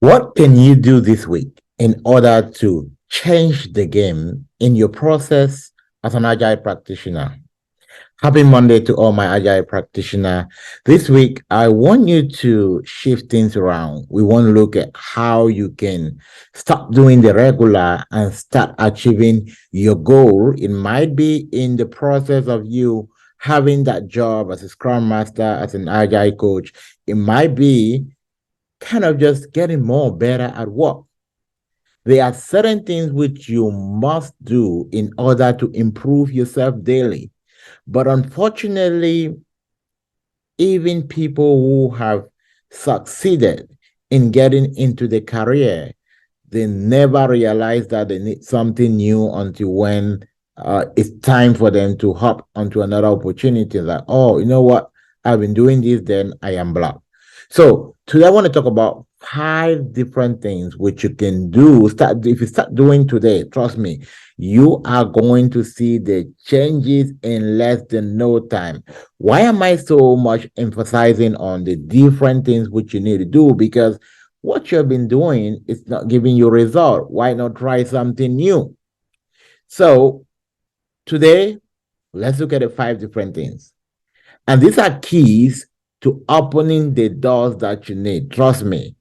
What can you do this week in order to change the game in your process as an agile practitioner? Happy Monday to all my agile practitioner. This week, I want you to shift things around. We want to look at how you can stop doing the regular and start achieving your goal. It might be in the process of you having that job as a scrum master, as an agile coach. It might be kind of just getting more better at work. There are certain things which you must do in order to improve yourself daily. But unfortunately, even people who have succeeded in getting into the career, they never realize that they need something new until when it's time for them to hop onto another opportunity. Like, oh, you know what? I've been doing this, then I am blocked. So today I want to talk about 5 different things which you can do. Start if you start doing today, trust me, you are going to see the changes in less than no time. Why am I so much emphasizing on the different things which you need to do? Because what you've been doing is not giving you result. Why not try something new? So today, let's look at the 5 different things. And these are keys to opening the doors that you need. Trust me.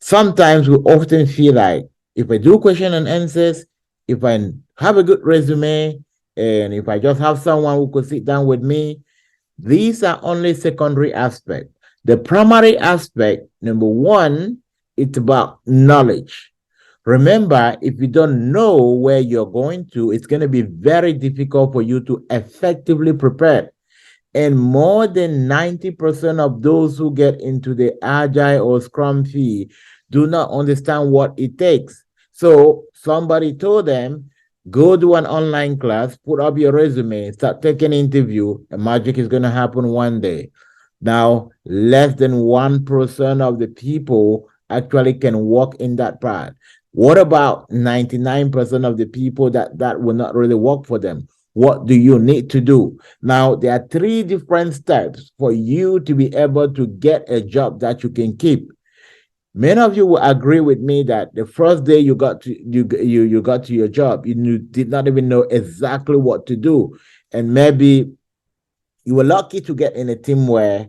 Sometimes we often feel like if I do question and answers, if I have a good resume, and if I just have someone who could sit down with me, these are only secondary aspects. The primary aspect, number one, it's about knowledge. Remember, if you don't know where you're going to, it's going to be very difficult for you to effectively prepare. And more than 90% of those who get into the Agile or Scrum fee do not understand what it takes. So somebody told them, go do an online class, put up your resume, start taking interview, and magic is going to happen one day. Now, less than 1% of the people actually can walk in that path. What about 99% of the people that will not really work for them? What do you need to do? Now, there are 3 different steps for you to be able to get a job that you can keep. Many of you will agree with me that the first day you got to your job, you did not even know exactly what to do. And maybe you were lucky to get in a team where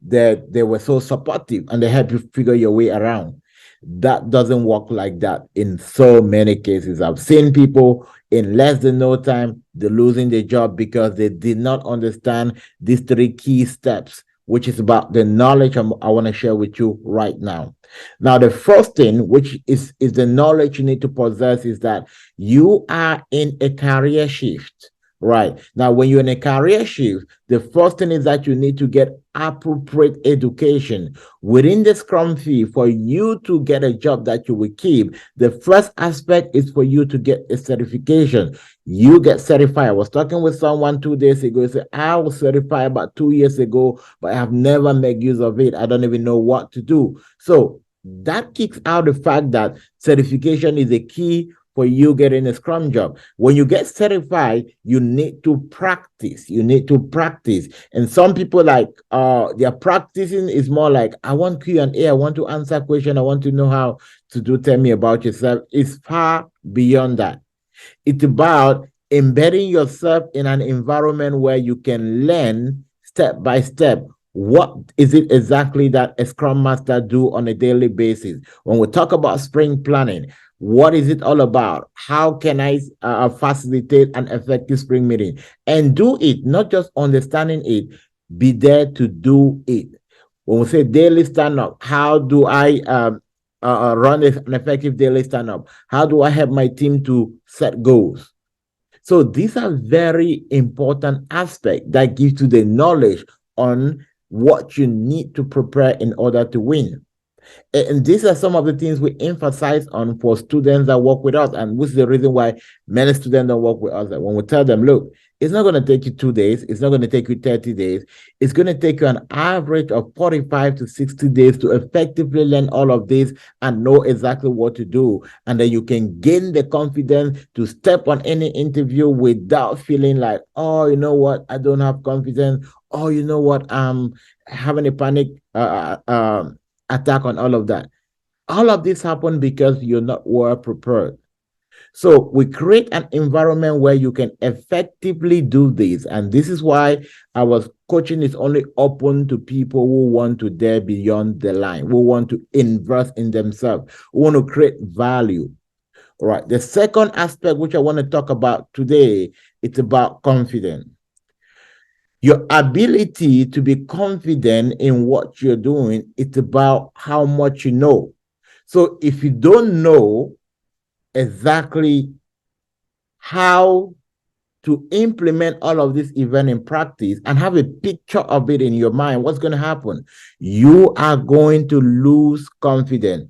they were so supportive and they help you figure your way around. That doesn't work like that in so many cases. I've seen people in less than no time, they're losing their job because they did not understand these 3 key steps, which is about the knowledge I want to share with you right now. Now, the first thing, which is the knowledge you need to possess, is that you are in a career shift. Right. Now, when you're in a career shift, the first thing is that you need to get appropriate education within the Scrum fee for you to get a job that you will keep. The first aspect is for you to get a certification. You get certified. I was talking with someone 2 days ago. He said, I was certified about 2 years ago, but I have never made use of it. I don't even know what to do. So that kicks out the fact that certification is a key for you getting a Scrum job. When you get certified, you need to practice. You need to practice. And some people like their practicing is more like, I want Q&A, I want to answer question, I want to know how to do, tell me about yourself. It's far beyond that. It's about embedding yourself in an environment where you can learn step by step. What is it exactly that a Scrum Master do on a daily basis? When we talk about sprint planning, what is it all about? How can I facilitate an effective sprint meeting? And do it, not just understanding it, be there to do it. When we say daily stand up, how do I run an effective daily stand up? How do I help my team to set goals? So these are very important aspects that gives you the knowledge on what you need to prepare in order to win. And these are some of the things we emphasize on for students that work with us. And which is the reason why many students don't work with us. That when we tell them, look, it's not going to take you 2 days, it's not going to take you 30 days, it's going to take you an average of 45 to 60 days to effectively learn all of this and know exactly what to do. And then you can gain the confidence to step on any interview without feeling like, oh, you know what, I don't have confidence. Oh, you know what, I'm having a panic attack on all of that. All of this happened because you're not well prepared. So we create an environment where you can effectively do this. And this is why our coaching is only open to people who want to dare beyond the line, who want to invest in themselves, who want to create value. All right. The second aspect, which I want to talk about today, it's about confidence. Your ability to be confident in what you're doing, it's about how much you know. So if you don't know exactly how to implement all of this event in practice and have a picture of it in your mind, what's going to happen? You are going to lose confidence.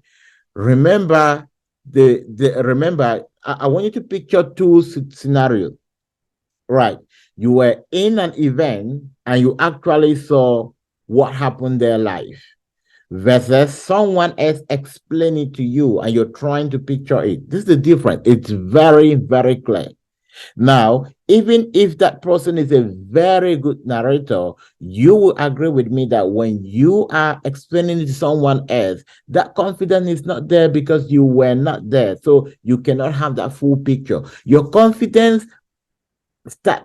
Remember, I want you to picture two scenarios. Right. You were in an event and you actually saw what happened there live versus someone else explain it to you and you're trying to picture it. This is the difference. It's very, very clear. Now, even if that person is a very good narrator, you will agree with me that when you are explaining it to someone else, that confidence is not there because you were not there. So you cannot have that full picture. Your confidence start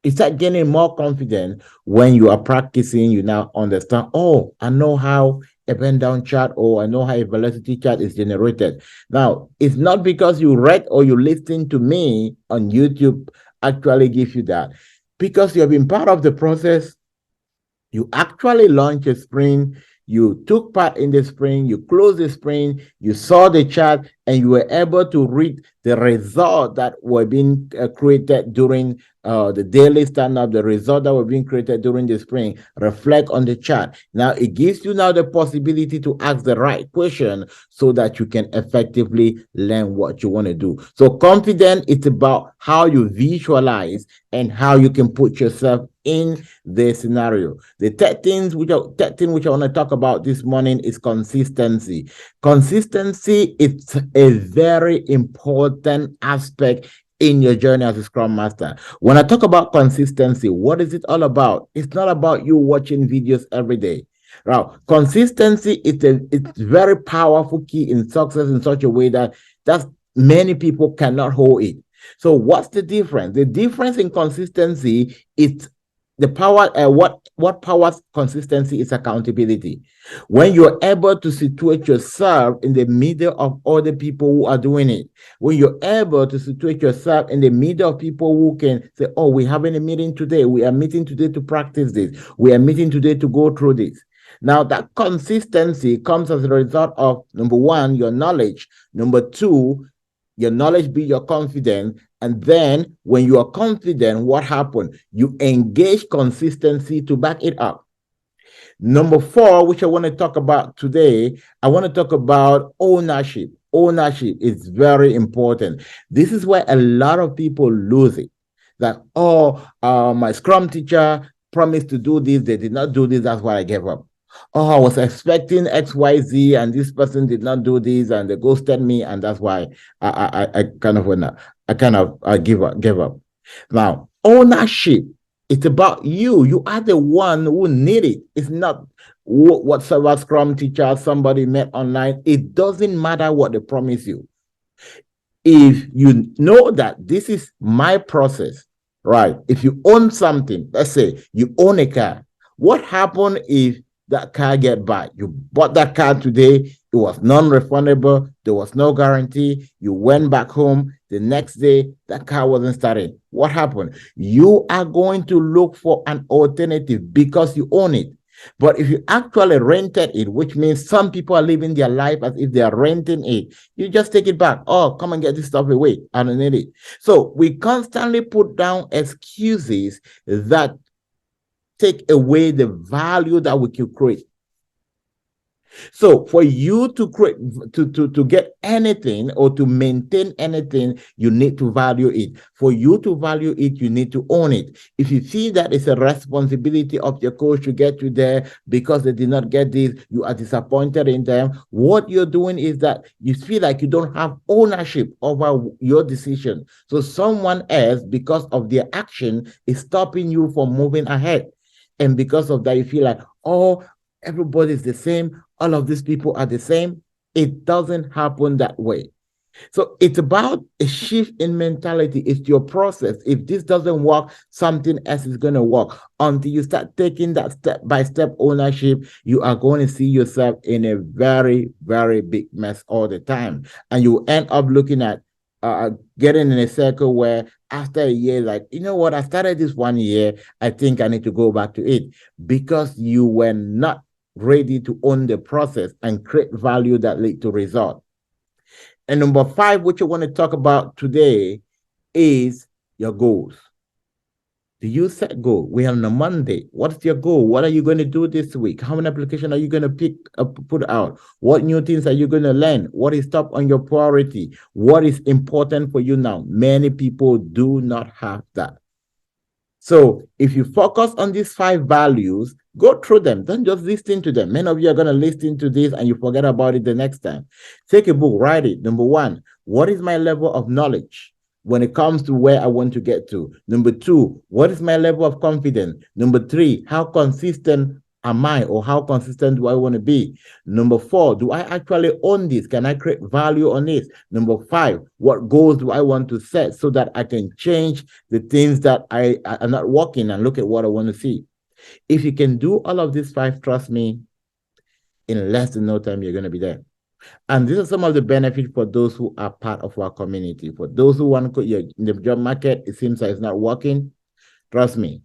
you start gaining more confidence when you are practicing. You now understand, oh, I know how a bend down chart or I know how a velocity chart is generated. Now, it's not because you read or you listen to me on YouTube actually give you that. Because you have been part of the process, you actually launched a sprint, you took part in the sprint, you closed the sprint, you saw the chart, and you were able to read the result that were being created during the daily stand-up, the result that were being created during the sprint, reflect on the chart. Now, it gives you now the possibility to ask the right question so that you can effectively learn what you want to do. So confidence, it's about how you visualize and how you can put yourself in the scenario. The third thing which I want to talk about this morning is consistency. Consistency is a very important aspect in your journey as a Scrum Master. When I talk about consistency, what is it all about? It's not about you watching videos every day. Now, consistency it's very powerful key in success in such a way that many people cannot hold it. So what's the difference? The difference in consistency is the power. What powers consistency is accountability. When you're able to situate yourself in the middle of other people who are doing it, when you're able to situate yourself in the middle of people who can say, oh, we're having a meeting today, we are meeting today to practice this, we are meeting today to go through this. Now, that consistency comes as a result of, number one, your knowledge. Number two, your knowledge be your confidence. And then when you are confident, what happened? You engage consistency to back it up. Number four, which I want to talk about today, I want to talk about ownership. Ownership is very important. This is where a lot of people lose it. That, oh, my Scrum teacher promised to do this, they did not do this, that's why I gave up. Oh, I was expecting XYZ and this person did not do this and they ghosted me, and that's why I kind of went up. I gave up. Now, ownership, it's about you. You are the one who need it. It's not whatsoever Scrum teacher somebody met online. It doesn't matter what they promise you. If you know that this is my process, right? If you own something, let's say you own a car, what happened if that car get bad? You bought that car today, it was non-refundable, there was no guarantee, you went back home, the next day that car wasn't starting. What happened? You are going to look for an alternative because you own it. But if you actually rented it, which means some people are living their life as if they are renting it, you just take it back. Oh, come and get this stuff away. I don't need it. So we constantly put down excuses that take away the value that we can create. So for you to create to get anything or to maintain anything, you need to value it. For you to value it, you need to own it. If you see that it's a responsibility of your coach to get you there because they did not get this, you are disappointed in them. What you're doing is that you feel like you don't have ownership over your decision. So someone else, because of their action, is stopping you from moving ahead. And because of that, you feel like, oh, everybody's the same. All of these people are the same. It doesn't happen that way. So it's about a shift in mentality. It's your process. If this doesn't work, something else is going to work. Until you start taking that step by step ownership, you are going to see yourself in a very, very big mess all the time. And you end up looking at getting in a circle where after a year, like, you know what, I started this 1 year. I think I need to go back to it because you were not ready to own the process and create value that lead to result. And number 5, which I want to talk about today, is your goals. Do you set goal? We are on a Monday. What's your goal? What are you going to do this week? How many applications are you going to put out? What new things are you going to learn? What is top on your priority? What is important for you now? Many people do not have that. So if you focus on these 5 values, go through them. Don't just listen to them. Many of you are going to listen to this and you forget about it the next time. Take a book, write it. Number 1, what is my level of knowledge when it comes to where I want to get to? Number 2, what is my level of confidence? Number 3, how consistent am I, or how consistent do I want to be? Number 4, do I actually own this? Can I create value on this? Number 5, what goals do I want to set so that I can change the things that I are not working and look at what I want to see? If you can do all of these 5, trust me, in less than no time, you're going to be there. And these are some of the benefits for those who are part of our community. For those who want to, in the job market, it seems like it's not working. Trust me,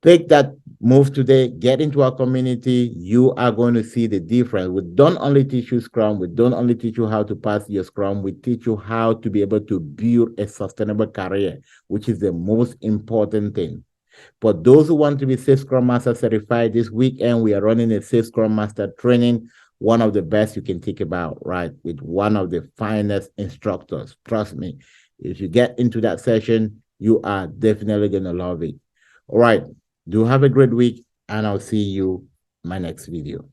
take that move today, get into our community. You are going to see the difference. We don't only teach you Scrum, we don't only teach you how to pass your Scrum, we teach you how to be able to build a sustainable career, which is the most important thing. For those who want to be Safe Scrum Master certified, this weekend we are running a Safe Scrum Master training, one of the best you can think about, right? With one of the finest instructors. Trust me, if you get into that session, you are definitely going to love it. All right. Do have a great week, and I'll see you in my next video.